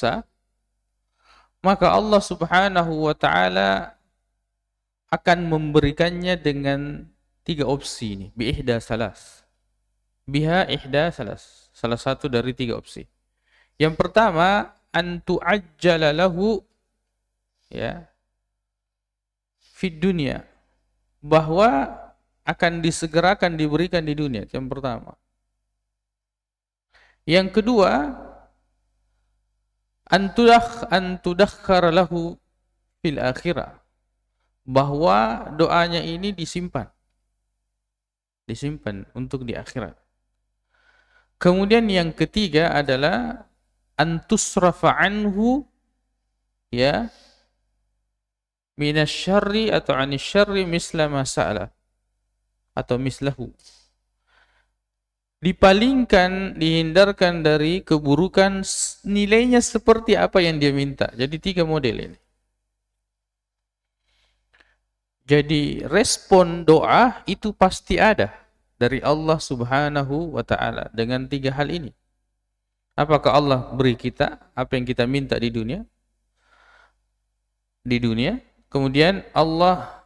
berdosa, maka Allah Subhanahu wa taala akan memberikannya dengan tiga opsi ini, bi ihda salas. Biha ihda salas. Salah satu dari tiga opsi. Yang pertama, an tu'ajjala lahu, ya, fid dunya, bahwa akan disegerakan diberikan di dunia. Yang pertama. Yang kedua, an tudakhkhar lahu fil akhirah, bahwa doanya ini disimpan untuk di akhirat. Kemudian yang ketiga adalah antusrafa anhu, ya, minasyarri atau anisyarri misla ma sa'ala atau mislahu, dipalingkan, dihindarkan dari keburukan nilainya seperti apa yang dia minta. Jadi tiga model ini. Jadi respon doa itu pasti ada dari Allah Subhanahu wa taala dengan tiga hal ini. Apakah Allah beri kita apa yang kita minta di dunia? Kemudian Allah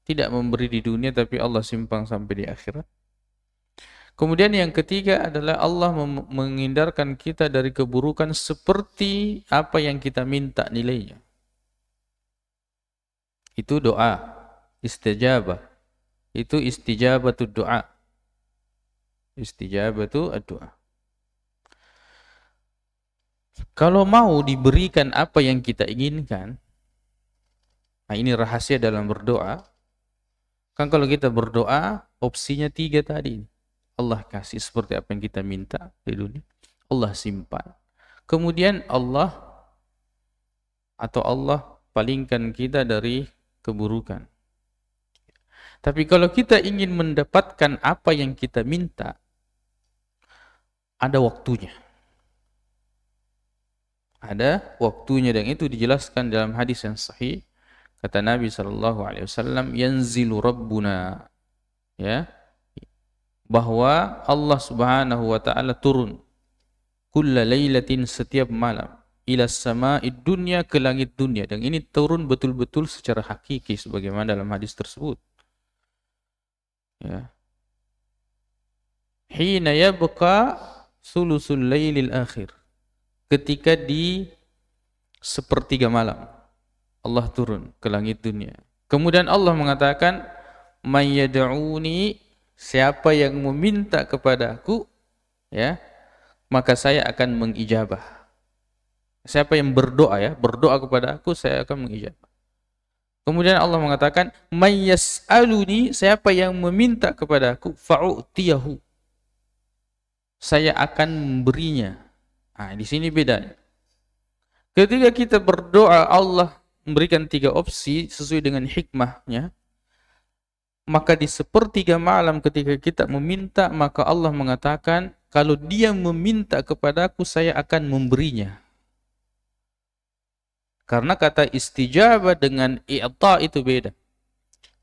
tidak memberi di dunia tapi Allah simpan sampai di akhirat. Kemudian yang ketiga adalah Allah menghindarkan kita dari keburukan seperti apa yang kita minta nilainya. Itu doa istajabah. Itu istijabatu doa. Istijabatu doa. Kalau mau diberikan apa yang kita inginkan, nah ini rahasia dalam berdoa. Kan kalau kita berdoa, opsinya tiga tadi. Allah kasih seperti apa yang kita minta di dunia. Allah simpan. Kemudian Allah palingkan kita dari keburukan. Tapi kalau kita ingin mendapatkan apa yang kita minta, ada waktunya. Ada waktunya, dan itu dijelaskan dalam hadis yang sahih. Kata Nabi SAW, yanzilu Rabbuna, ya, bahwa Allah Subhanahu wa taala turun kulla lailatin, setiap malam, ila sama'id dunya, ke langit dunia, dan ini turun betul-betul secara hakiki sebagaimana dalam hadis tersebut. Ya. Hina yabqa sulusul lailil akhir, ketika di sepertiga malam Allah turun ke langit dunia. Kemudian Allah mengatakan, may yad'uni, siapa yang meminta kepadaku, ya, maka saya akan mengijabah. Siapa yang berdoa, ya, berdoa kepada aku, saya akan mengijabah. Kemudian Allah mengatakan, may yas'aluni, siapa yang meminta kepadaku, fa'u'tiyahu, saya akan memberinya. Nah, di sini beda. Ketika kita berdoa, Allah memberikan tiga opsi sesuai dengan hikmahnya. Maka di sepertiga malam ketika kita meminta, maka Allah mengatakan, kalau dia meminta kepadaku, saya akan memberinya. Karena kata istijabah dengan i'ta itu beda.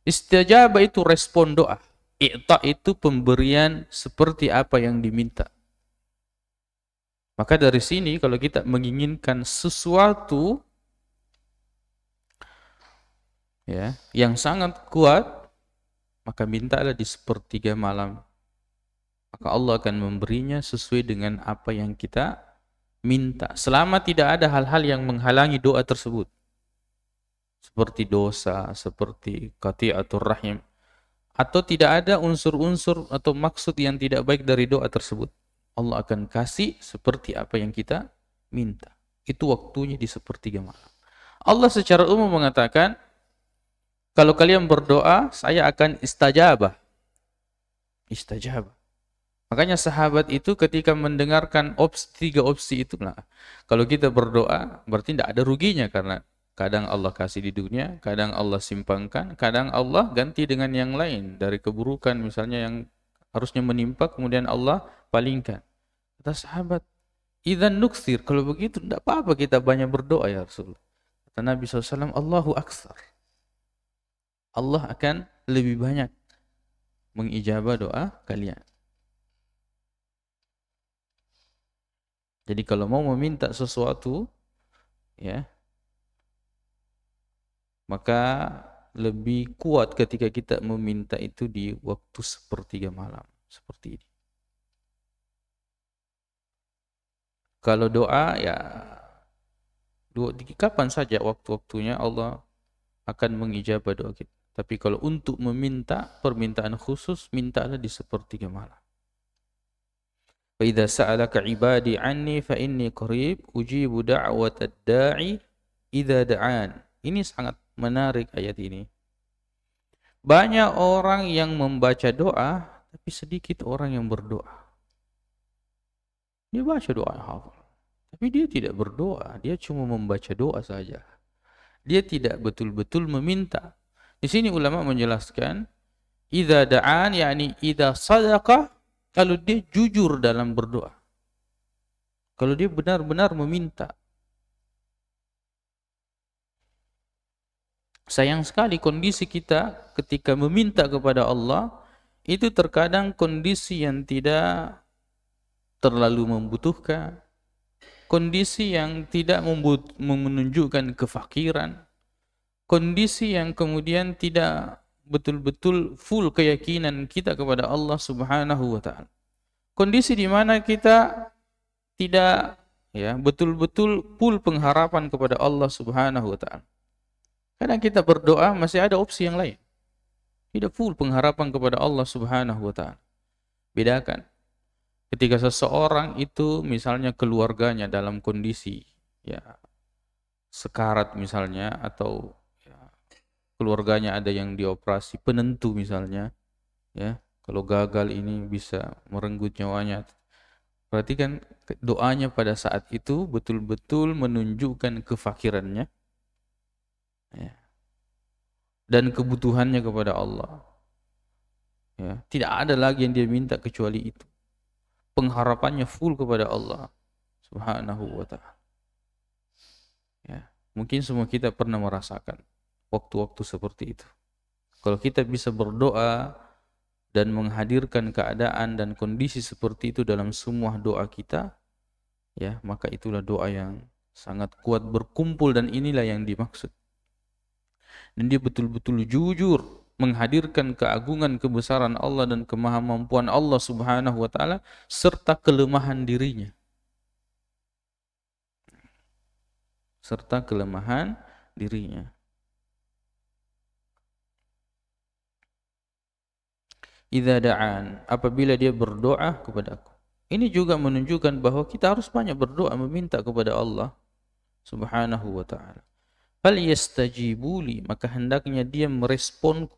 Istijabah itu respon doa. I'ta itu pemberian seperti apa yang diminta. Maka dari sini kalau kita menginginkan sesuatu, ya, yang sangat kuat, maka mintalah di sepertiga malam. Maka Allah akan memberinya sesuai dengan apa yang kita minta. Selama tidak ada hal-hal yang menghalangi doa tersebut. Seperti dosa, seperti qati'atur rahim. Atau tidak ada unsur-unsur atau maksud yang tidak baik dari doa tersebut. Allah akan kasih seperti apa yang kita minta. Itu waktunya di sepertiga malam. Allah secara umum mengatakan, kalau kalian berdoa, saya akan istajabah. Istajabah. Makanya sahabat itu ketika mendengarkan tiga opsi itu, nah, kalau kita berdoa berarti tidak ada ruginya, karena kadang Allah kasih di dunia, kadang Allah simpankan, kadang Allah ganti dengan yang lain dari keburukan misalnya yang harusnya menimpa, kemudian Allah palingkan. Kata sahabat, idzan nuksir, kalau begitu tidak apa-apa kita banyak berdoa ya Rasul. Kata Nabi SAW, Allahu aksar. Allah akan lebih banyak mengijabah doa kalian. Jadi kalau mau meminta sesuatu, ya, maka lebih kuat ketika kita meminta itu di waktu sepertiga malam seperti ini. Kalau doa ya kapan saja waktu-waktunya Allah akan mengijabah doa kita. Tapi kalau untuk meminta permintaan khusus, mintalah di sepertiga malam. Fa idza sa'alaka 'ibadi 'anni fa inni qarib ujibu da'watad da'i idza da'an. Ini sangat menarik ayat ini. Banyak orang yang membaca doa, tapi sedikit orang yang berdoa. Dia baca doa yang hafal, tapi dia tidak berdoa, dia cuma membaca doa saja. Dia tidak betul-betul meminta. Di sini ulama menjelaskan, idza da'an yakni idza sadaqa, kalau dia jujur dalam berdoa. Kalau dia benar-benar meminta. Sayang sekali kondisi kita ketika meminta kepada Allah itu terkadang kondisi yang tidak terlalu membutuhkan, kondisi yang tidak menunjukkan kefakiran, kondisi yang kemudian tidak betul-betul full keyakinan kita kepada Allah Subhanahu wa taala. Kondisi di mana kita tidak betul-betul full pengharapan kepada Allah Subhanahu wa taala. Kadang kita berdoa masih ada opsi yang lain. Tidak full pengharapan kepada Allah Subhanahu wa taala. Bedakan ketika seseorang itu misalnya keluarganya dalam kondisi sekarat misalnya, atau keluarganya ada yang dioperasi penentu misalnya, kalau gagal ini bisa merenggut nyawanya. Berarti kan doanya pada saat itu betul-betul menunjukkan kefakirannya, dan kebutuhannya kepada Allah. Tidak ada lagi yang dia minta kecuali itu. Pengharapannya full kepada Allah Subhanahu wa ta'ala. Mungkin semua kita pernah merasakan waktu-waktu seperti itu. Kalau kita bisa berdoa dan menghadirkan keadaan dan kondisi seperti itu dalam semua doa kita, maka itulah doa yang sangat kuat berkumpul, dan inilah yang dimaksud. Dan dia betul-betul jujur menghadirkan keagungan kebesaran Allah dan kemahamampuan Allah Subhanahu wa taala serta kelemahan dirinya. Serta kelemahan dirinya. Idza da'an, apabila dia berdoa kepadaku. Ini juga menunjukkan bahwa kita harus banyak berdoa meminta kepada Allah Subhanahu wa taala. Fal yastajibuli, maka hendaknya dia meresponku.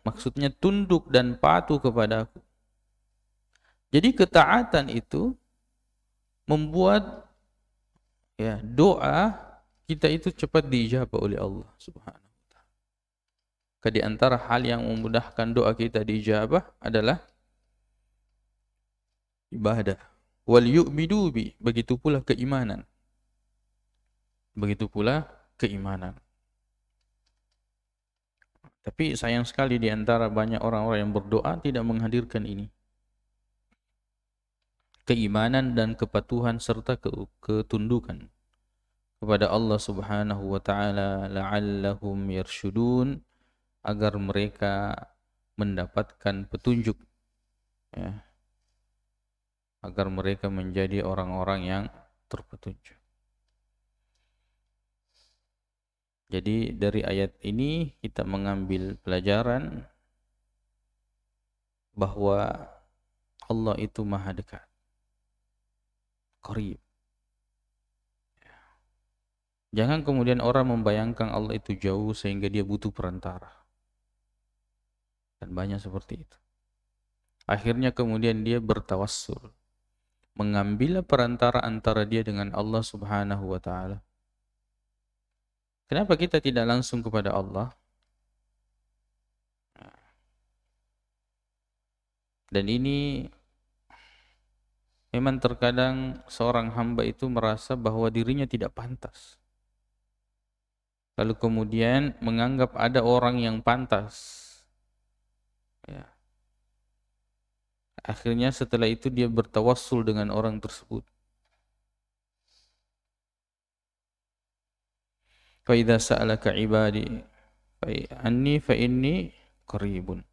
Maksudnya tunduk dan patuh kepadaku. Jadi ketaatan itu membuat doa kita itu cepat diijabah oleh Allah Subhanahu wa taala. Di antara hal yang memudahkan doa kita diijabah adalah ibadah. Wal yu'minu bi, begitu pula keimanan. Begitu pula keimanan. Tapi sayang sekali di antara banyak orang-orang yang berdoa tidak menghadirkan ini. Keimanan dan kepatuhan serta ketundukan kepada Allah Subhanahu wa taala, la'allahum yarshudun, agar mereka mendapatkan petunjuk, agar mereka menjadi orang-orang yang terpetunjuk. Jadi dari ayat ini kita mengambil pelajaran bahwa Allah itu maha dekat, qarib. Jangan kemudian orang membayangkan Allah itu jauh sehingga dia butuh perantara. Dan banyak seperti itu. Akhirnya kemudian dia bertawassul, mengambil perantara antara dia dengan Allah Subhanahu wa taala. Kenapa kita tidak langsung kepada Allah? Dan ini memang terkadang seorang hamba itu merasa bahwa dirinya tidak pantas. Lalu kemudian menganggap ada orang yang pantas. Akhirnya setelah itu dia bertawassul dengan orang tersebut. Fa idza sa'alaka ibadi fa inni qaribun.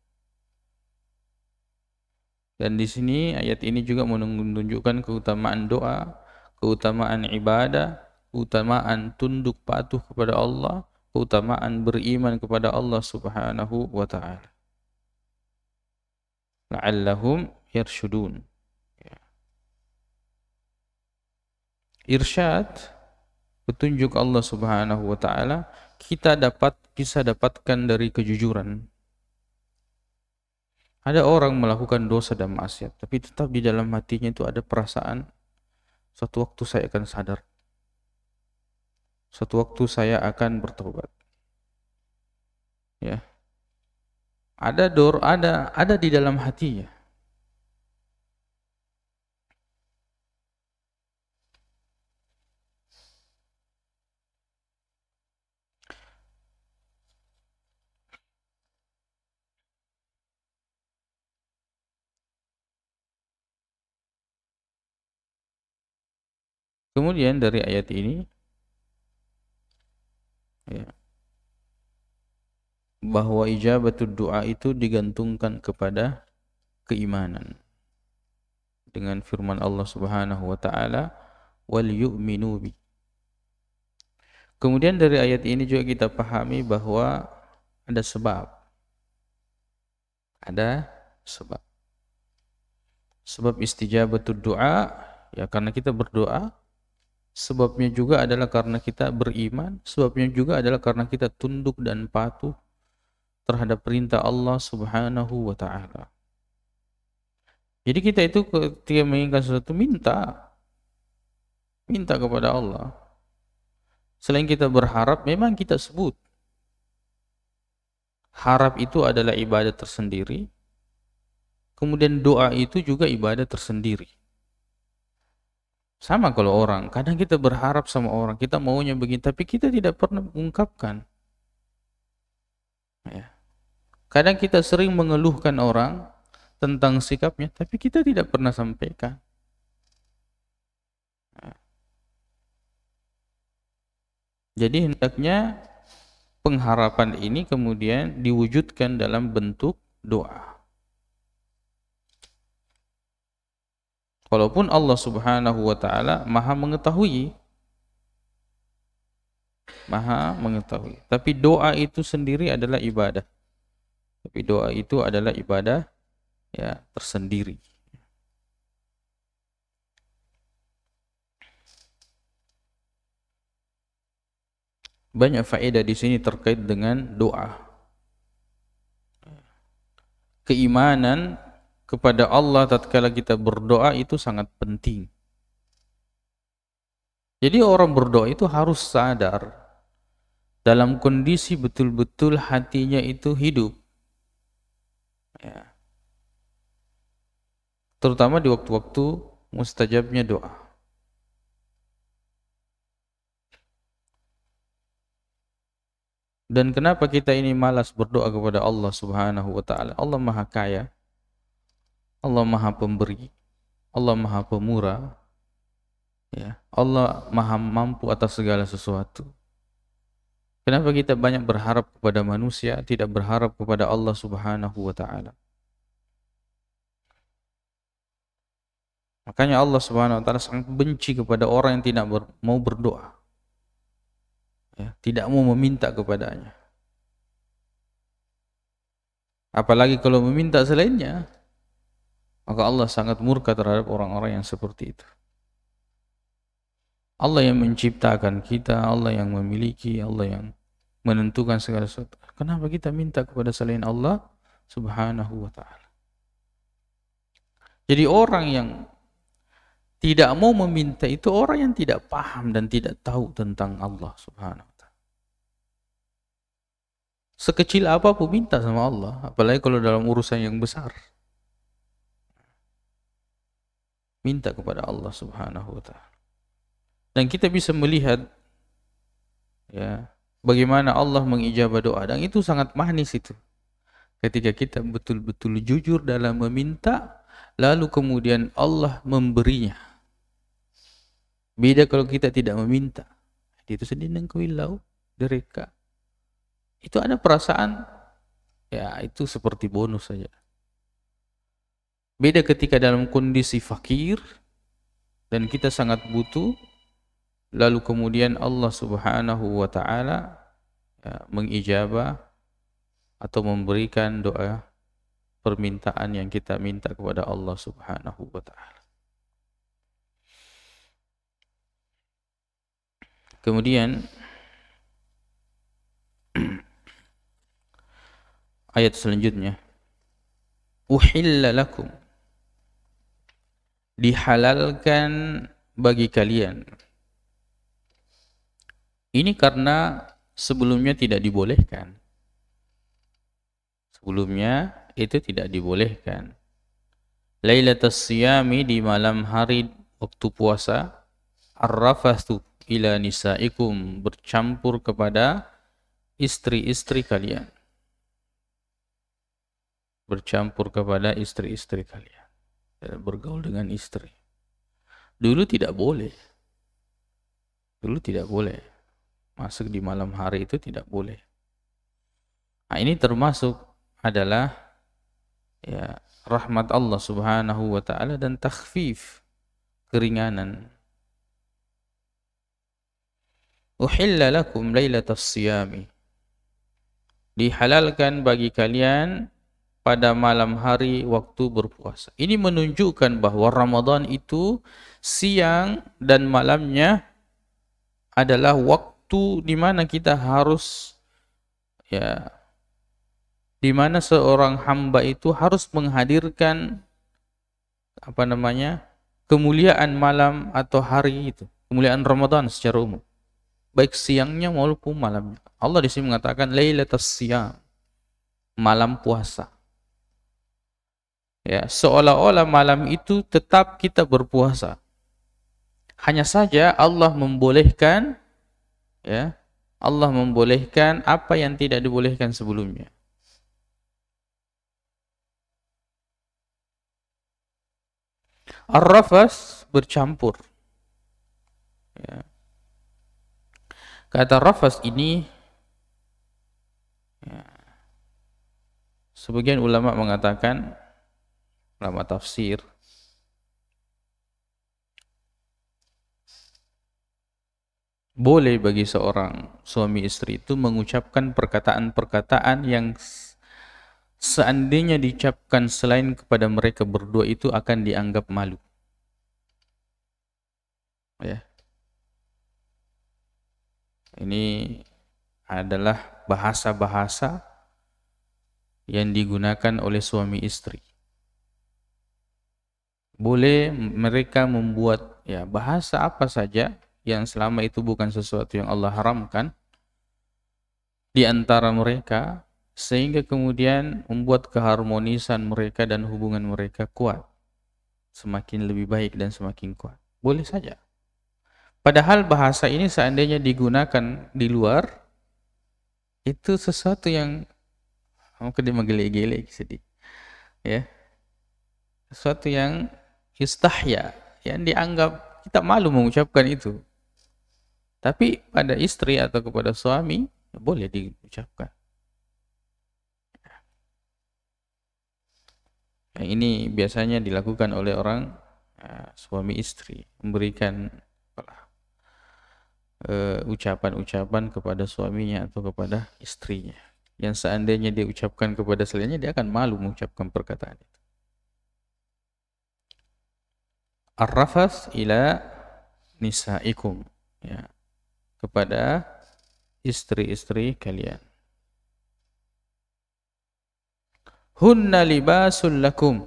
Dan di sini ayat ini juga menunjukkan keutamaan doa, keutamaan ibadah, keutamaan tunduk patuh kepada Allah, keutamaan beriman kepada Allah Subhanahu wa taala. La'allahum yarshudun. Irsyad, petunjuk Allah Subhanahu wa taala, kita bisa dapatkan dari kejujuran. Ada orang melakukan dosa dan maksiat, tapi tetap di dalam hatinya itu ada perasaan, suatu waktu saya akan sadar. Suatu waktu saya akan bertobat. Ya. Ada di dalam hatinya. Kemudian dari ayat ini, ya, bahwa ijabatul doa itu digantungkan kepada keimanan. Dengan firman Allah Subhanahu wa taala, wal yu'minu bi. Kemudian dari ayat ini juga kita pahami bahwa ada sebab. Ada sebab. Sebab istijabatul doa, ya karena kita berdoa. Sebabnya juga adalah karena kita beriman. Sebabnya juga adalah karena kita tunduk dan patuh terhadap perintah Allah Subhanahu wa ta'ala. Jadi kita itu ketika menginginkan sesuatu, minta kepada Allah. Selain kita berharap, memang kita sebut. Harap itu adalah ibadah tersendiri. Kemudian doa itu juga ibadah tersendiri. Sama kalau orang, kadang kita berharap sama orang, kita maunya begini, tapi kita tidak pernah mengungkapkan. Ya. Kadang kita sering mengeluhkan orang tentang sikapnya, tapi kita tidak pernah sampaikan. Ya. Jadi hendaknya pengharapan ini kemudian diwujudkan dalam bentuk doa. Walaupun Allah Subhanahu wa ta'ala maha mengetahui, tapi doa itu sendiri adalah ibadah. Tapi doa itu adalah ibadah, ya, tersendiri. Banyak faedah di sini terkait dengan doa. Keimanan kepada Allah tatkala kita berdoa itu sangat penting. Jadi orang berdoa itu harus sadar dalam kondisi betul-betul hatinya itu hidup. Ya. Terutama di waktu-waktu mustajabnya doa. Dan kenapa kita ini malas berdoa kepada Allah Subhanahu wa ta'ala? Allah Maha Kaya. Allah Maha Pemberi, Allah Maha Pemurah, ya, Allah Maha Mampu atas segala sesuatu. Kenapa kita banyak berharap kepada manusia, tidak berharap kepada Allah Subhanahu wa ta'ala? Makanya Allah Subhanahu wa ta'ala sangat benci kepada orang yang tidak mau berdoa, ya, tidak mau meminta kepadanya. Apalagi kalau meminta selainnya, maka Allah sangat murka terhadap orang-orang yang seperti itu. Allah yang menciptakan kita, Allah yang memiliki, Allah yang menentukan segala sesuatu. Kenapa kita minta kepada selain Allah Subhanahu wa ta'ala? Jadi orang yang tidak mau meminta itu orang yang tidak paham dan tidak tahu tentang Allah Subhanahu wa ta'ala. Sekecil apapun minta sama Allah, apalagi kalau dalam urusan yang besar. Minta kepada Allah Subhanahu wa ta'ala. Dan kita bisa melihat, ya, bagaimana Allah mengijabah doa, dan itu sangat manis itu. Ketika kita betul-betul jujur dalam meminta, lalu kemudian Allah memberinya. Beda kalau kita tidak meminta. Itu sedih nang kuilau dereka. Itu ada perasaan, ya itu seperti bonus saja. Beda ketika dalam kondisi fakir dan kita sangat butuh, lalu kemudian Allah Subhanahu wa taala ya, mengijabah atau memberikan doa permintaan yang kita minta kepada Allah Subhanahu wa taala. Kemudian ayat selanjutnya, uhilla lakum, dihalalkan bagi kalian. Ini karena sebelumnya tidak dibolehkan. Sebelumnya itu tidak dibolehkan. Lailatul Siyami, di malam hari waktu puasa, ar-rafathu ila nisaikum, bercampur kepada istri-istri kalian. Bercampur kepada istri-istri kalian. Bergaul dengan istri. Dulu tidak boleh. Dulu tidak boleh. Masuk di malam hari itu tidak boleh. Nah, ini termasuk adalah ya rahmat Allah Subhanahu wa taala dan takhfif, keringanan. Uhilla lakum lailatas siyami, dihalalkan bagi kalian pada malam hari waktu berpuasa. Ini menunjukkan bahwa Ramadan itu siang dan malamnya adalah waktu di mana kita harus ya, di mana seorang hamba itu harus menghadirkan kemuliaan malam atau hari itu, kemuliaan Ramadan secara umum, baik siangnya maupun malamnya. Allah di sini mengatakan lailatul siyam, malam puasa. Ya, seolah-olah malam itu tetap kita berpuasa. Hanya saja Allah membolehkan, ya, Allah membolehkan apa yang tidak dibolehkan sebelumnya. Ar-rafas, bercampur. Ya. Kata rafas ini, ya, sebagian ulama mengatakan, ulama tafsir, boleh bagi seorang suami istri itu mengucapkan perkataan-perkataan yang seandainya diucapkan selain kepada mereka berdua itu akan dianggap malu. Ya. Ini adalah bahasa-bahasa yang digunakan oleh suami istri. Boleh mereka membuat ya bahasa apa saja yang selama itu bukan sesuatu yang Allah haramkan di antara mereka, sehingga kemudian membuat keharmonisan mereka dan hubungan mereka kuat, semakin lebih baik dan semakin kuat. Boleh saja. Padahal bahasa ini seandainya digunakan di luar, itu sesuatu yang mungkin dimegele-gele sedih. Ya. Sesuatu yang istahya, yang dianggap kita malu mengucapkan itu. Tapi pada istri atau kepada suami boleh diucapkan. Yang ini biasanya dilakukan oleh orang suami istri, memberikan ucapan-ucapan kepada suaminya atau kepada istrinya. Yang seandainya dia ucapkan kepada selainnya, dia akan malu mengucapkan perkataan itu. Ar-rafath ila nisaikum, ya, kepada istri-istri kalian. Hunna libasul lakum,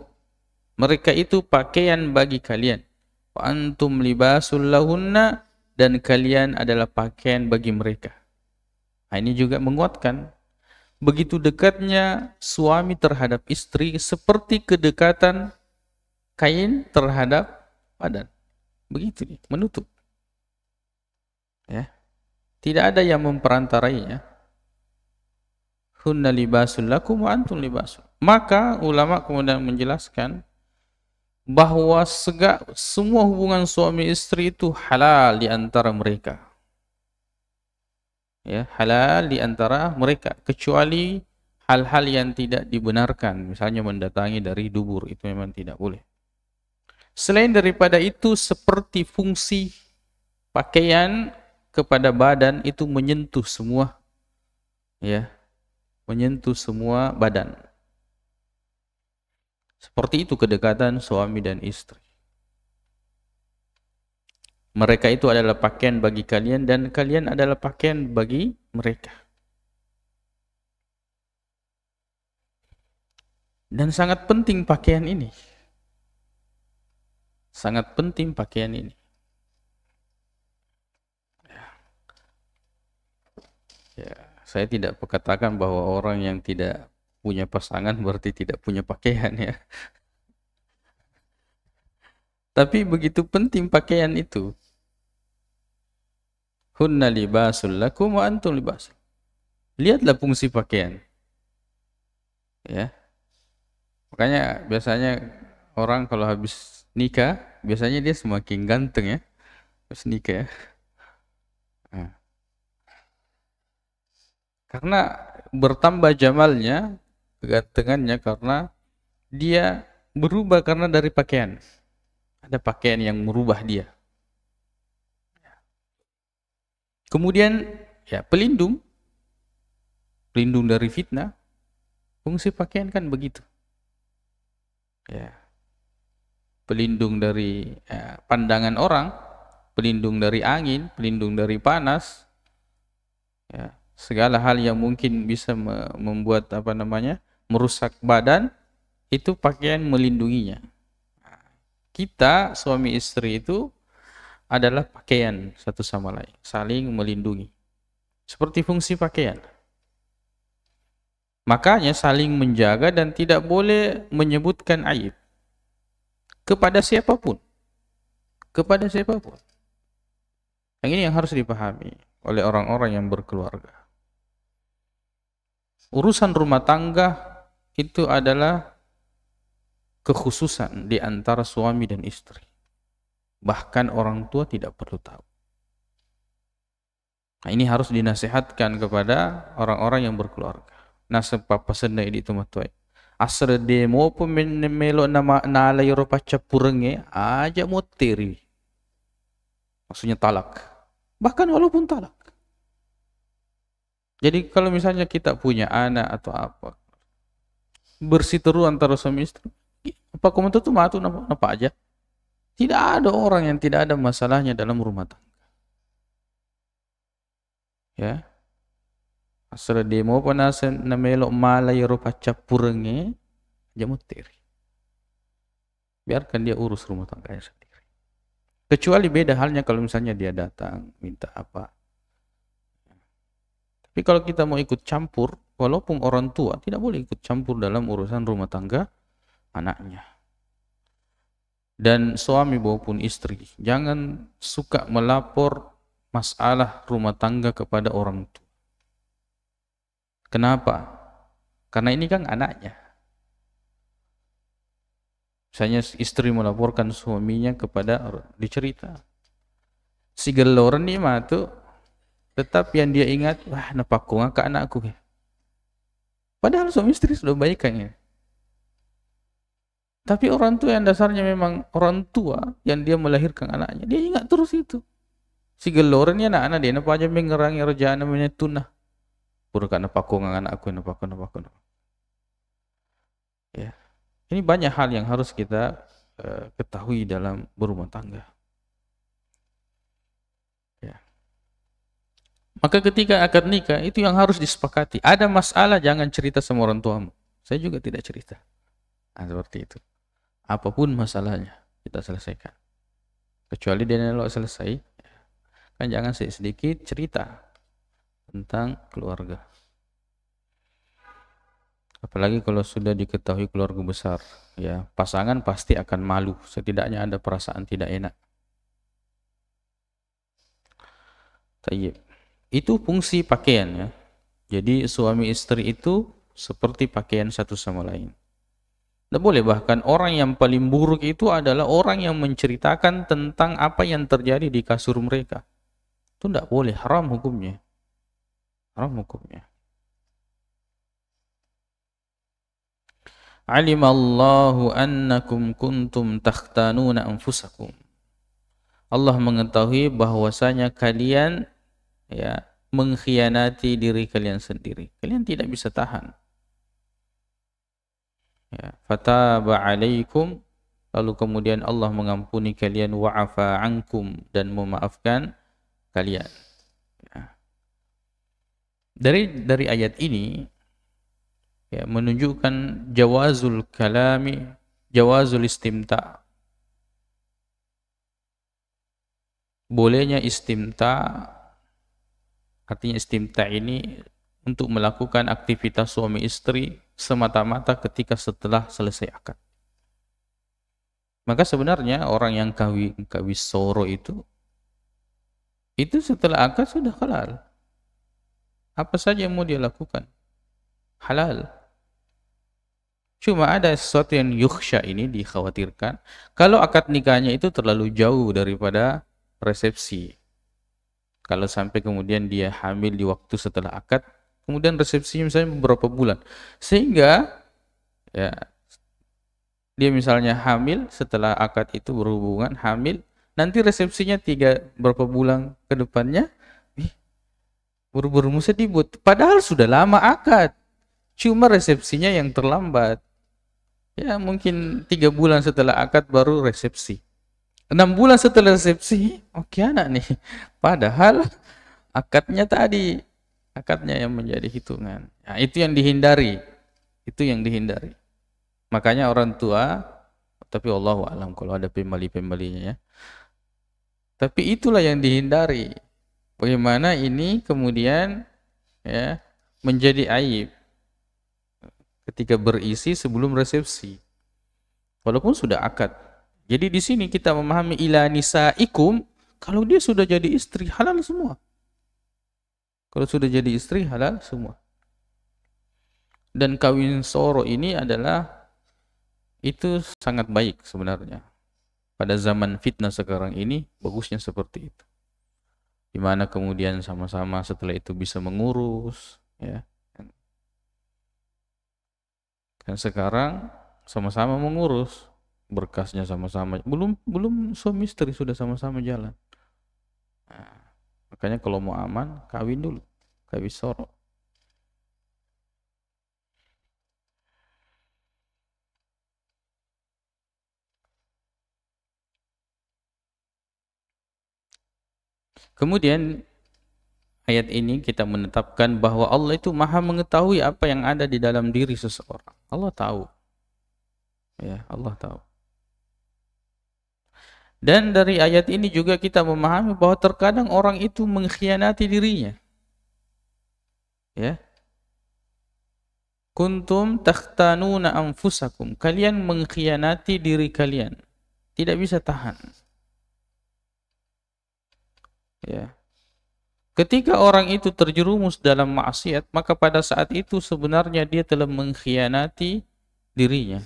mereka itu pakaian bagi kalian. Wa antum libasul lahunna, dan kalian adalah pakaian bagi mereka. Nah, ini juga menguatkan begitu dekatnya suami terhadap istri seperti kedekatan kain terhadap badan. Begitu nih, menutup. Ya. Tidak ada yang memperantarainya. Hunna libasul lakum wa antum libasul. Maka ulama kemudian menjelaskan bahwa semua hubungan suami istri itu halal di antara mereka. Ya, halal di antara mereka kecuali hal-hal yang tidak dibenarkan, misalnya mendatangi dari dubur, itu memang tidak boleh. Selain daripada itu, seperti fungsi pakaian kepada badan itu menyentuh semua, ya, menyentuh semua badan. Seperti itu kedekatan suami dan istri. Mereka itu adalah pakaian bagi kalian dan kalian adalah pakaian bagi mereka. Dan sangat penting pakaian ini. Sangat penting pakaian ini. Ya, saya tidak katakan bahwa orang yang tidak punya pasangan berarti tidak punya pakaian, ya. Tapi begitu penting pakaian itu. Hunna libasul lakum wa antum libasul. Lihatlah fungsi pakaian. Ya. Makanya biasanya orang kalau habis nikah, biasanya dia semakin ganteng, ya. Habis nikah, ya. Nah. Karena bertambah jamalnya, kegantengannya, karena dia berubah karena dari pakaian. Ada pakaian yang merubah dia. Kemudian ya pelindung dari fitnah. Fungsi pakaian kan begitu. Ya. Pelindung dari pandangan orang, pelindung dari angin, pelindung dari panas. Ya, segala hal yang mungkin bisa membuat merusak badan, itu pakaian melindunginya. Kita suami istri itu adalah pakaian satu sama lain, saling melindungi. Seperti fungsi pakaian. Makanya saling menjaga dan tidak boleh menyebutkan aib kepada siapapun. Kepada siapapun. Yang ini yang harus dipahami oleh orang-orang yang berkeluarga. Urusan rumah tangga itu adalah kekhususan di antara suami dan istri. Bahkan orang tua tidak perlu tahu. Nah, ini harus dinasihatkan kepada orang-orang yang berkeluarga. Nasa papasana ini itu matuai. Asra demo pemelo nama nalay ropaca purenge aja moteri. Maksudnya talak. Bahkan walaupun talak. Jadi kalau misalnya kita punya anak atau apa, bersiteru antara suami istri, apa komentar tuh matu apa aja. Tidak ada orang yang tidak ada masalahnya dalam rumah tangga. Ya. Asal demo panasan na melok malay ropaca purenge jamutiri. Biarkan dia urus rumah tangganya sendiri. Kecuali beda halnya kalau misalnya dia datang minta apa. Tapi kalau kita mau ikut campur, walaupun orang tua tidak boleh ikut campur dalam urusan rumah tangga anaknya. Dan suami maupun istri jangan suka melapor masalah rumah tangga kepada orang tua. Kenapa? Karena ini kan anaknya. Misalnya istri melaporkan suaminya kepada dicerita. Si geloran ni mah tu tetap yang dia ingat, wah napako nga ka anakku. Padahal suami istri sudah baikannya. Tapi orang tua yang dasarnya memang orang tua yang dia melahirkan anaknya, dia ingat terus itu. Si geloran ni anak-anak dia napa aja mengerangi rajaan namanya tunah. Pura ka napako nga anakku, napako. Ya. Ini banyak hal yang harus kita ketahui dalam berumah tangga. Ya. Maka ketika akad nikah itu yang harus disepakati. Ada masalah jangan cerita sama orang tuamu. Saya juga tidak cerita. Nah, seperti itu. Apapun masalahnya kita selesaikan. Kecuali dia nelok selesai, kan jangan sedikit cerita tentang keluarga. Apalagi kalau sudah diketahui keluarga besar, ya pasangan pasti akan malu, setidaknya ada perasaan tidak enak. Tayyib. Itu fungsi pakaian, ya. Jadi suami istri itu seperti pakaian satu sama lain. Tidak boleh, bahkan orang yang paling buruk itu adalah orang yang menceritakan tentang apa yang terjadi di kasur mereka. Itu tidak boleh, haram hukumnya. Haram hukumnya. Alimallahu annakum kuntum takhtanuna anfusakum. Allah mengetahui bahwasanya kalian ya mengkhianati diri kalian sendiri. Kalian tidak bisa tahan. Ya, fataba alaikum, lalu kemudian Allah mengampuni kalian, wa'afa ankum, dan memaafkan kalian. Ya. Dari ayat ini ya, menunjukkan jawazul kalami, jawazul istimta. Bolehnya istimta, artinya istimta ini untuk melakukan aktivitas suami istri semata-mata ketika setelah selesai akad. Maka sebenarnya orang yang kawis soro itu setelah akad sudah halal. Apa saja yang mau dia lakukan halal. Cuma ada sesuatu yang yukhsha, ini dikhawatirkan kalau akad nikahnya itu terlalu jauh daripada resepsi. Kalau sampai kemudian dia hamil di waktu setelah akad, kemudian resepsinya misalnya beberapa bulan, sehingga ya dia misalnya hamil setelah akad itu berhubungan, hamil, nanti resepsinya berapa bulan ke depannya, buru-buru mesti dibuat. Padahal sudah lama akad, cuma resepsinya yang terlambat. Ya mungkin 3 bulan setelah akad baru resepsi. 6 bulan setelah resepsi, oke anak nih. Padahal akadnya yang menjadi hitungan. Nah, itu yang dihindari. Itu yang dihindari. Makanya orang tua, tapi Allahu a'lam kalau ada pembeli-pembelinya ya. Tapi itulah yang dihindari. Bagaimana ini kemudian ya menjadi aib ketika berisi sebelum resepsi. Walaupun sudah akad. Jadi di sini kita memahami ila nisaikum, kalau dia sudah jadi istri halal semua. Kalau sudah jadi istri halal semua. Dan kawin soro ini adalah itu sangat baik sebenarnya. Pada zaman fitnah sekarang ini bagusnya seperti itu. Di mana kemudian sama-sama setelah itu bisa mengurus ya. Dan sekarang sama-sama mengurus. Berkasnya sama-sama, belum suami istri sudah sama-sama jalan. Nah, makanya kalau mau aman kawin dulu, kawin soro. Kemudian ayat ini kita menetapkan bahwa Allah itu maha mengetahui apa yang ada di dalam diri seseorang. Allah tahu, ya Allah tahu. Dan dari ayat ini juga kita memahami bahwa terkadang orang itu mengkhianati dirinya. Ya. Kuntum takhtanuna anfusakum. Kalian mengkhianati diri kalian. Tidak bisa tahan. Ya. Ketika orang itu terjerumus dalam maksiat, maka pada saat itu sebenarnya dia telah mengkhianati dirinya.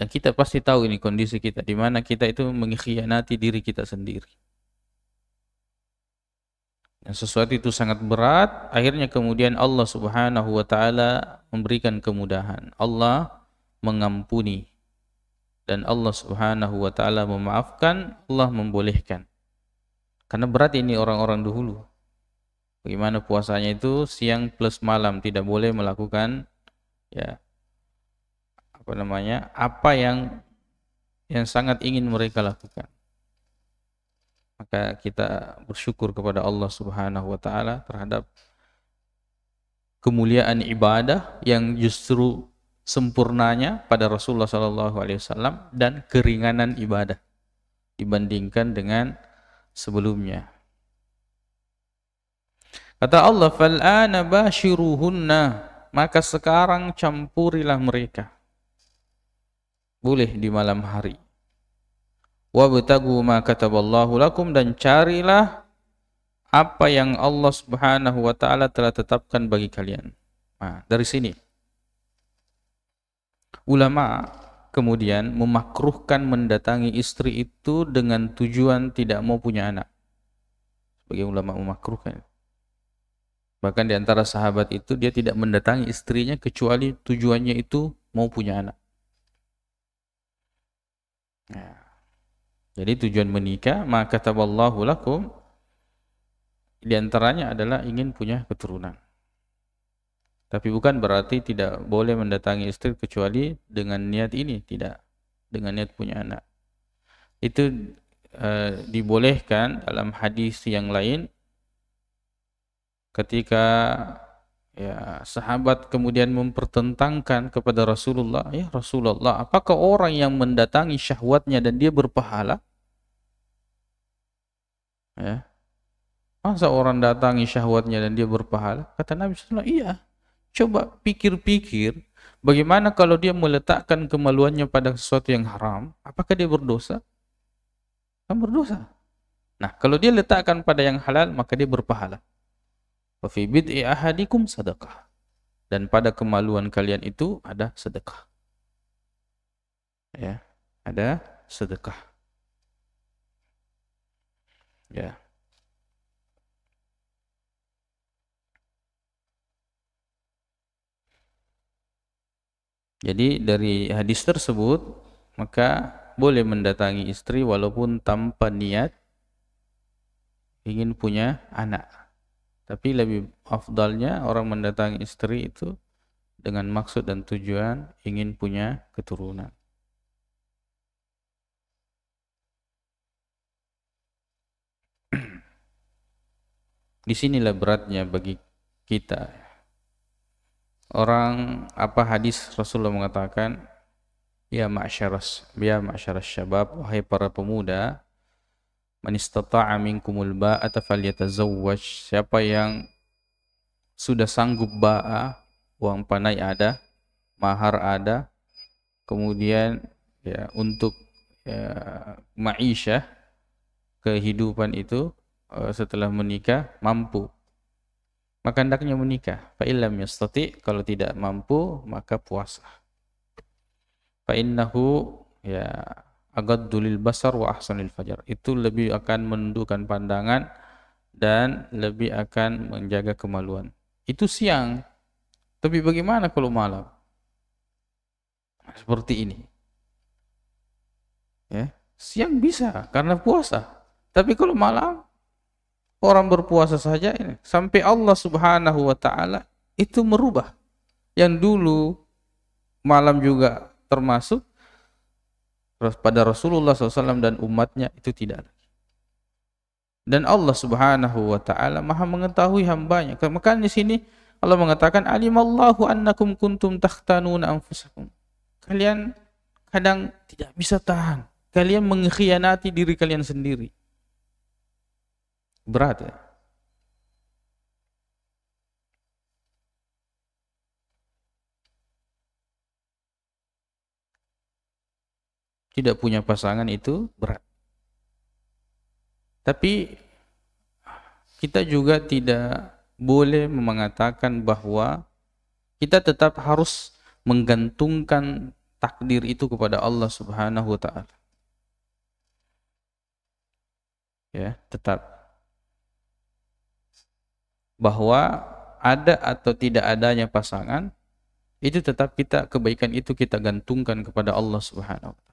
Dan kita pasti tahu ini kondisi kita, di mana kita itu mengkhianati diri kita sendiri. Dan sesuatu itu sangat berat, akhirnya kemudian Allah Subhanahu wa taala memberikan kemudahan. Allah mengampuni. Dan Allah Subhanahu wa taala memaafkan, Allah membolehkan. Karena berat ini orang-orang dahulu. Bagaimana puasanya itu siang plus malam, tidak boleh melakukan ya apa yang sangat ingin mereka lakukan. Maka kita bersyukur kepada Allah Subhanahu wa taala terhadap kemuliaan ibadah yang justru sempurnanya pada Rasulullah sallallahu alaihi wasallam dan keringanan ibadah dibandingkan dengan sebelumnya. Kata Allah, "Fal'ana bashiruhunna", maka sekarang campurilah mereka. Boleh di malam hari. Wabtagu ma kataballahu lakum, dan carilah apa yang Allah Subhanahu wa taala telah tetapkan bagi kalian. Nah, dari sini ulama kemudian memakruhkan mendatangi istri itu dengan tujuan tidak mau punya anak. Bagi ulama memakruhkan. Bahkan di antara sahabat itu dia tidak mendatangi istrinya kecuali tujuannya itu mau punya anak. Nah, jadi tujuan menikah, maka kataballahu lakum, di antaranya adalah ingin punya keturunan. Tapi bukan berarti tidak boleh mendatangi istri kecuali dengan niat ini, tidak. Dengan niat punya anak. Itu dibolehkan dalam hadis yang lain ketika ya sahabat kemudian mempertentangkan kepada Rasulullah, ya Rasulullah, apakah orang yang mendatangi syahwatnya dan dia berpahala? Ya. Masa orang datangi syahwatnya dan dia berpahala? Kata Nabi SAW, iya. Coba pikir-pikir, bagaimana kalau dia meletakkan kemaluannya pada sesuatu yang haram, apakah dia berdosa? Kan berdosa. Nah, kalau dia letakkan pada yang halal, maka dia berpahala. Wa fi bid'i ahadikum sadaqah. Dan pada kemaluan kalian itu ada sedekah. Ya, ada sedekah. Ya. Jadi dari hadis tersebut maka boleh mendatangi istri walaupun tanpa niat ingin punya anak. Tapi lebih afdalnya orang mendatangi istri itu dengan maksud dan tujuan ingin punya keturunan. Disinilah beratnya bagi kita. Orang apa hadis Rasulullah mengatakan, ya ma'syaras syabab, wahai para pemuda, man istata'a minkumul ba'ata falyatazawwaj. Siapa yang sudah sanggup ba'a, uang panai ada, mahar ada, kemudian ya untuk ya, ma'isyah, kehidupan itu setelah menikah mampu, maka hendaknya menikah. Fa illam yastati, kalau tidak mampu maka puasa. Fa innahu ya agaddu lil basar wa ahsanil fajar. Itu lebih akan menundukkan pandangan dan lebih akan menjaga kemaluan. Itu siang. Tapi bagaimana kalau malam? Seperti ini. Ya, siang bisa karena puasa. Tapi kalau malam, orang berpuasa saja ini, sampai Allah Subhanahu wa taala itu merubah. Yang dulu malam juga termasuk pada Rasulullah SAW dan umatnya itu tidak lagi. Dan Allah Subhanahu wa taala Maha mengetahui hambanya. Maka di sini Allah mengatakan, alimallahu annakum kuntum takhtanuna anfusakum. Kalian kadang tidak bisa tahan. Kalian mengkhianati diri kalian sendiri. Berat ya. Tidak punya pasangan itu berat. Tapi kita juga tidak boleh mengatakan bahwa kita tetap harus menggantungkan takdir itu kepada Allah Subhanahu wa taala. Ya, tetap bahwa ada atau tidak adanya pasangan itu tetap kebaikan itu kita gantungkan kepada Allah Subhanahu wa taala.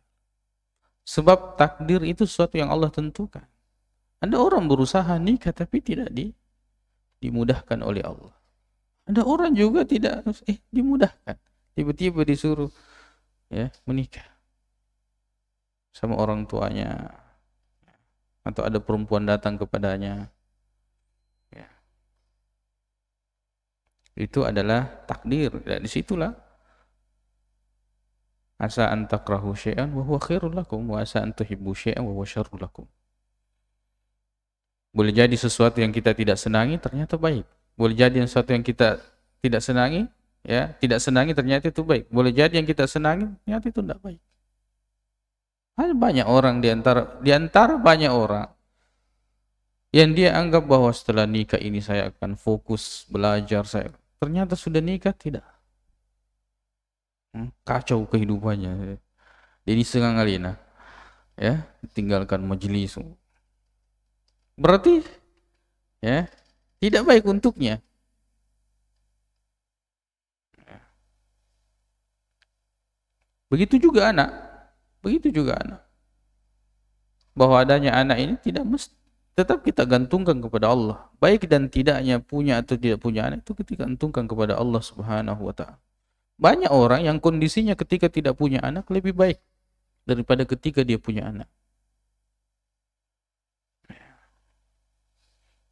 Sebab takdir itu sesuatu yang Allah tentukan. Ada orang berusaha nikah tapi tidak dimudahkan oleh Allah. Ada orang juga tidak dimudahkan. Tiba-tiba disuruh ya menikah sama orang tuanya, atau ada perempuan datang kepadanya. Ya. Itu adalah takdir. Dan disitulah asa an takrahu syai'an wa huwa khairul lakum wa asa an tuhibbu syai'an wa huwa syarrul lakum. Boleh jadi sesuatu yang kita tidak senangi ternyata baik. Boleh jadi sesuatu yang kita tidak senangi, ya, tidak senangi ternyata itu baik. Boleh jadi yang kita senangi ternyata itu tidak baik. Ada banyak orang di antara banyak orang Yang dia anggap bahwa setelah nikah ini saya akan fokus belajar, saya ternyata sudah nikah tidak. Kacau kehidupannya. Jadi setengah kali nah, ya, tinggalkan majelis. Berarti ya tidak baik untuknya. Begitu juga anak. Begitu juga anak. Bahwa adanya anak ini tidak mesti, tetap kita gantungkan kepada Allah. Baik dan tidaknya punya atau tidak punya anak itu kita gantungkan kepada Allah Subhanahu wa taala. Banyak orang yang kondisinya ketika tidak punya anak lebih baik daripada ketika dia punya anak.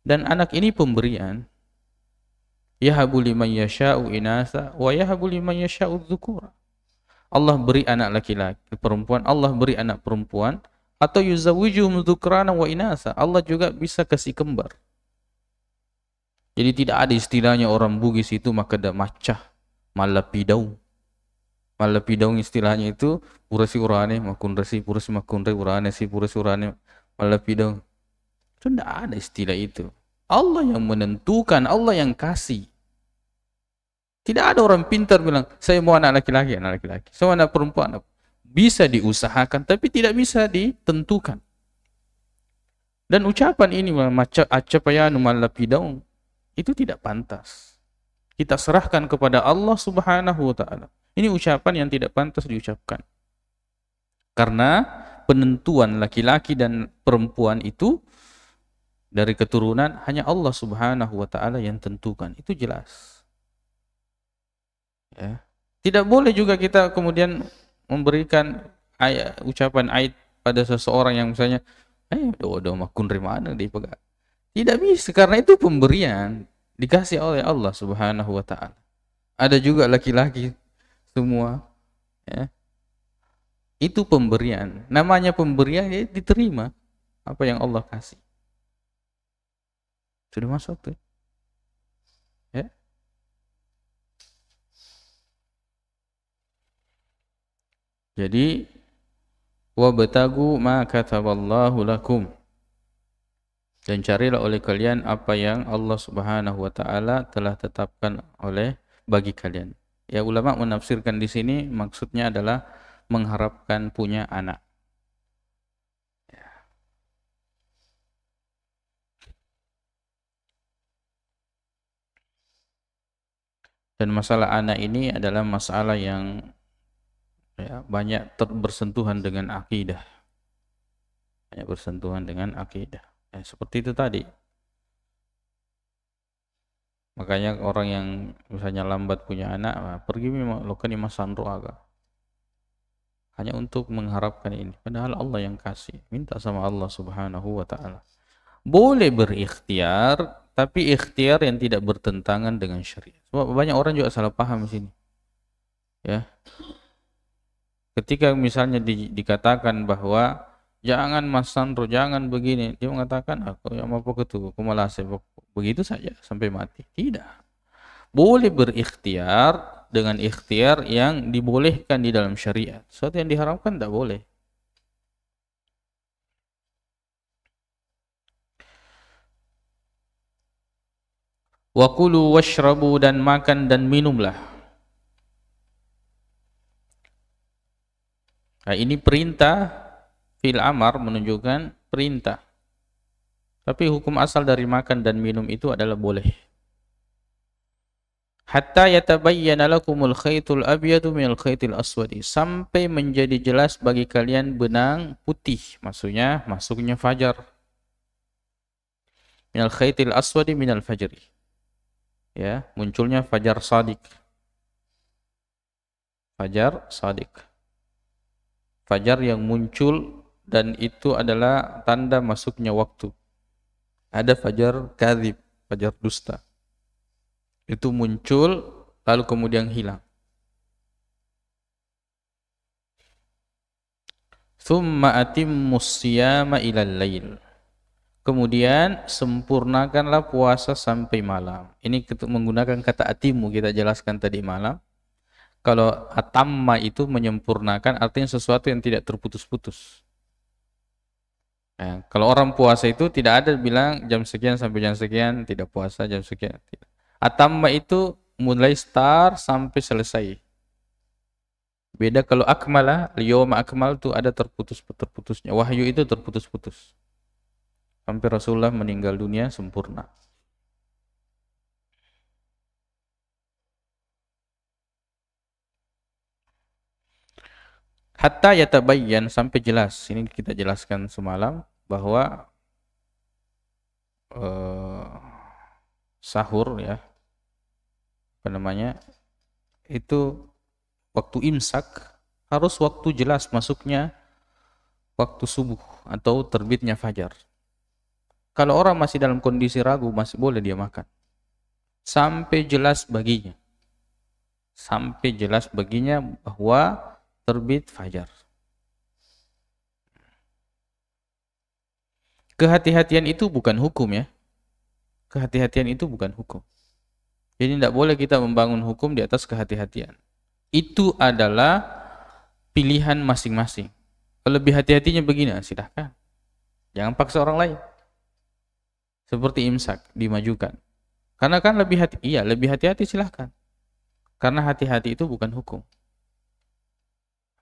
Dan anak ini pemberian. Yahabu liman yasha'u inasa wa yahabu liman yasha'u dzukura. Allah beri anak laki-laki perempuan, Allah beri anak perempuan, atau yuzawijuhum dzukrana wa inasa. Allah juga bisa kasih kembar. Jadi tidak ada istilahnya orang Bugis itu maka dah macah malapidau. Malapidau istilahnya itu purasi urane makun resi purasi makun re urane si purasi urane malapidau. Itu tidak ada istilah itu. Allah yang menentukan, Allah yang kasih. Tidak ada orang pintar bilang, saya mau anak laki-laki, anak laki-laki. Saya mau anak perempuan. Bisa diusahakan, tapi tidak bisa ditentukan. Dan ucapan ini, acapayanu malapidaun, itu tidak pantas. Kita serahkan kepada Allah Subhanahu wa ta'ala. Ini ucapan yang tidak pantas diucapkan. Karena penentuan laki-laki dan perempuan itu dari keturunan hanya Allah Subhanahu wa ta'ala yang tentukan. Itu jelas. Ya. Tidak boleh juga kita kemudian memberikan ucapan aid pada seseorang yang misalnya doa makun mana dipegang. Tidak bisa, karena itu pemberian dikasih oleh Allah Subhanahu wa ta'ala. Ada juga laki-laki semua, ya. Itu pemberian. Namanya pemberian, ya, diterima apa yang Allah kasih. Sudah masuk tuh. Ya. Jadi wabtagu ma kataballahu lakum, dan carilah oleh kalian apa yang Allah Subhanahu wa taala telah tetapkan oleh bagi kalian. Ya, ulama menafsirkan di sini maksudnya adalah mengharapkan punya anak. Ya. Dan masalah anak ini adalah masalah yang ya, banyak bersentuhan dengan akidah. Banyak bersentuhan dengan akidah. Ya, seperti itu tadi. Makanya orang yang misalnya lambat punya anak, pergi memang lakukan imasan roaga. Hanya untuk mengharapkan ini. Padahal Allah yang kasih. Minta sama Allah Subhanahu wa ta'ala. Boleh berikhtiar, tapi ikhtiar yang tidak bertentangan dengan syariat. Sebab banyak orang juga salah paham di sini. Ya. Ketika misalnya dikatakan bahwa jangan Mas Sandro, jangan begini, dia mengatakan aku yang mau itu, aku malah begitu saja sampai mati. Tidak. Boleh berikhtiar dengan ikhtiar yang dibolehkan di dalam syariat. Sesuatu yang diharamkan tidak boleh. Wa kulu washrabu, dan makan dan minumlah. Nah, ini perintah fil amar, menunjukkan perintah. Tapi hukum asal dari makan dan minum itu adalah boleh. Hatta yatabayyana lakumul khaytul abyadu minal khaytil aswadi, sampai menjadi jelas bagi kalian benang putih, maksudnya masuknya fajar. Minal khaytil aswadi minal fajri. Ya, munculnya fajar shadiq. Fajar shadiq. Fajar yang muncul, dan itu adalah tanda masuknya waktu. Ada fajar kadzib, fajar dusta. Itu muncul lalu kemudian hilang. Tsumma atimmus siyama ilal lail. Kemudian sempurnakanlah puasa sampai malam. Ini menggunakan kata atimu, kita jelaskan tadi malam. Kalau atamma itu menyempurnakan, artinya sesuatu yang tidak terputus-putus. Ya, kalau orang puasa itu tidak ada bilang jam sekian sampai jam sekian tidak puasa, jam sekian tidak. Atamma itu mulai start sampai selesai. Beda kalau akmala, liyoma akmal itu ada terputusnya. Wahyu itu terputus-putus. Sampai Rasulullah meninggal dunia sempurna. Hatta yatabayyan, sampai jelas. Ini kita jelaskan semalam bahwa eh, sahur ya, apa namanya? Itu waktu imsak harus waktu jelas masuknya waktu subuh atau terbitnya fajar. Kalau orang masih dalam kondisi ragu, masih boleh dia makan. Sampai jelas baginya. Sampai jelas baginya bahwa terbit fajar. Kehati-hatian itu bukan hukum ya. Kehati-hatian itu bukan hukum. Jadi tidak boleh kita membangun hukum di atas kehati-hatian. Itu adalah pilihan masing-masing. Kalau lebih hati-hatinya begini, silahkan. Jangan paksa orang lain. Seperti imsak, dimajukan. Karena kan lebih hati-hati silahkan. Karena hati-hati itu bukan hukum.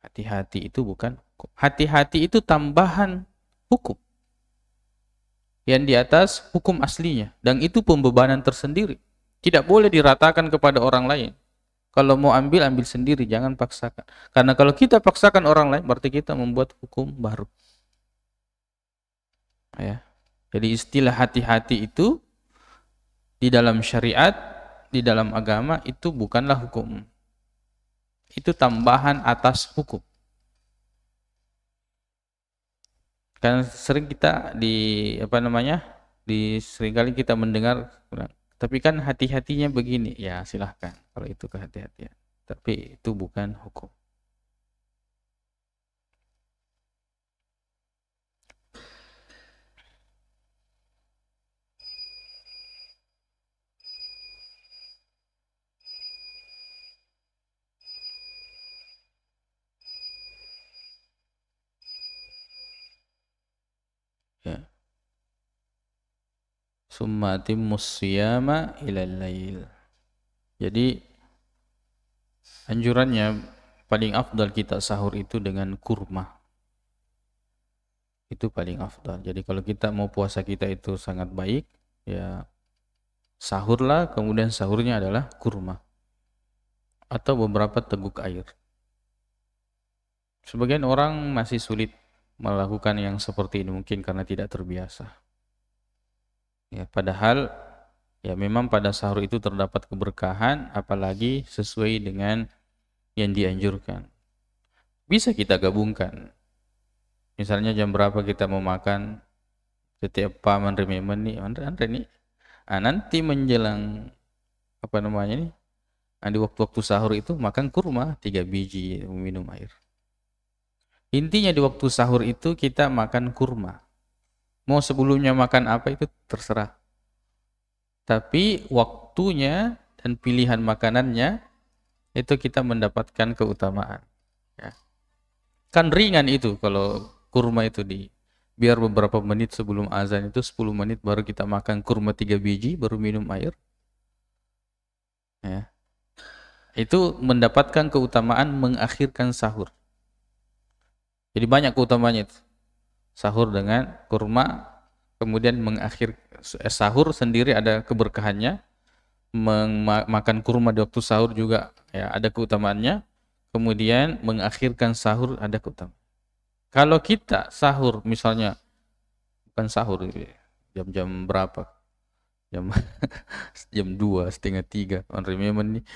Hati-hati itu bukan hukum. Hati-hati itu tambahan hukum. Yang di atas hukum aslinya. Dan itu pembebanan tersendiri. Tidak boleh diratakan kepada orang lain. Kalau mau ambil sendiri, jangan paksakan. Karena kalau kita paksakan orang lain, berarti kita membuat hukum baru. Ya. Jadi istilah hati-hati itu di dalam syariat, di dalam agama itu bukanlah hukum. Itu tambahan atas hukum. Kan sering kita seringkali kita mendengar, tapi kan hati-hatinya begini. Ya, silahkan kalau itu kehati-hatian. Tapi itu bukan hukum. Ya. Summa atimmus siyama ilal lail. Jadi anjurannya paling afdal kita sahur itu dengan kurma. Itu paling afdal. Jadi kalau kita mau puasa kita itu sangat baik, ya sahurlah, kemudian sahurnya adalah kurma atau beberapa teguk air. Sebagian orang masih sulit melakukan yang seperti ini mungkin karena tidak terbiasa. Ya, padahal ya memang pada sahur itu terdapat keberkahan, apalagi sesuai dengan yang dianjurkan. Bisa kita gabungkan. Misalnya jam berapa kita mau makan, setiap paman rememen nih, Andre nih, nanti menjelang apa namanya nih, di waktu-waktu sahur itu makan kurma 3 biji, minum air. Intinya di waktu sahur itu kita makan kurma. Mau sebelumnya makan apa itu terserah. Tapi waktunya dan pilihan makanannya itu kita mendapatkan keutamaan. Ya. Kan ringan itu kalau kurma itu biar beberapa menit sebelum azan itu 10 menit baru kita makan kurma 3 biji baru minum air. Ya. Itu mendapatkan keutamaan mengakhirkan sahur. Jadi banyak keutamanya itu. Sahur dengan kurma, kemudian sahur sendiri ada keberkahannya, makan kurma di waktu sahur juga ya ada keutamaannya, kemudian mengakhirkan sahur ada keutamaan. Kalau kita sahur misalnya bukan sahur jam-jam berapa? Jam jam 2, setengah 3, on remember nih.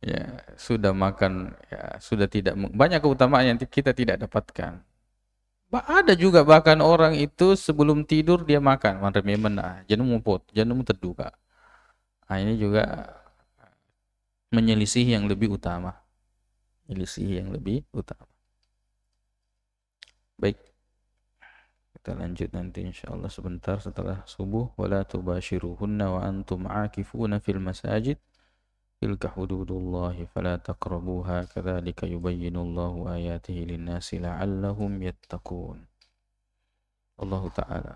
Ya, sudah makan ya sudah tidak banyak keutamaan yang kita tidak dapatkan. Ada juga bahkan orang itu sebelum tidur dia makan, on remember jangan terduga. Ini juga menyelisih yang lebih utama. Menyelisih yang lebih utama. Baik. Kita lanjut nanti insyaallah sebentar setelah subuh. Wala tubashiruhunna wa antum aakifuna fil masajid. Tilka hududullahi fala taqrabuha kadzalika yubayyinullahu ayatihi lin-nasi la'allahum yattaqun. Allah taala.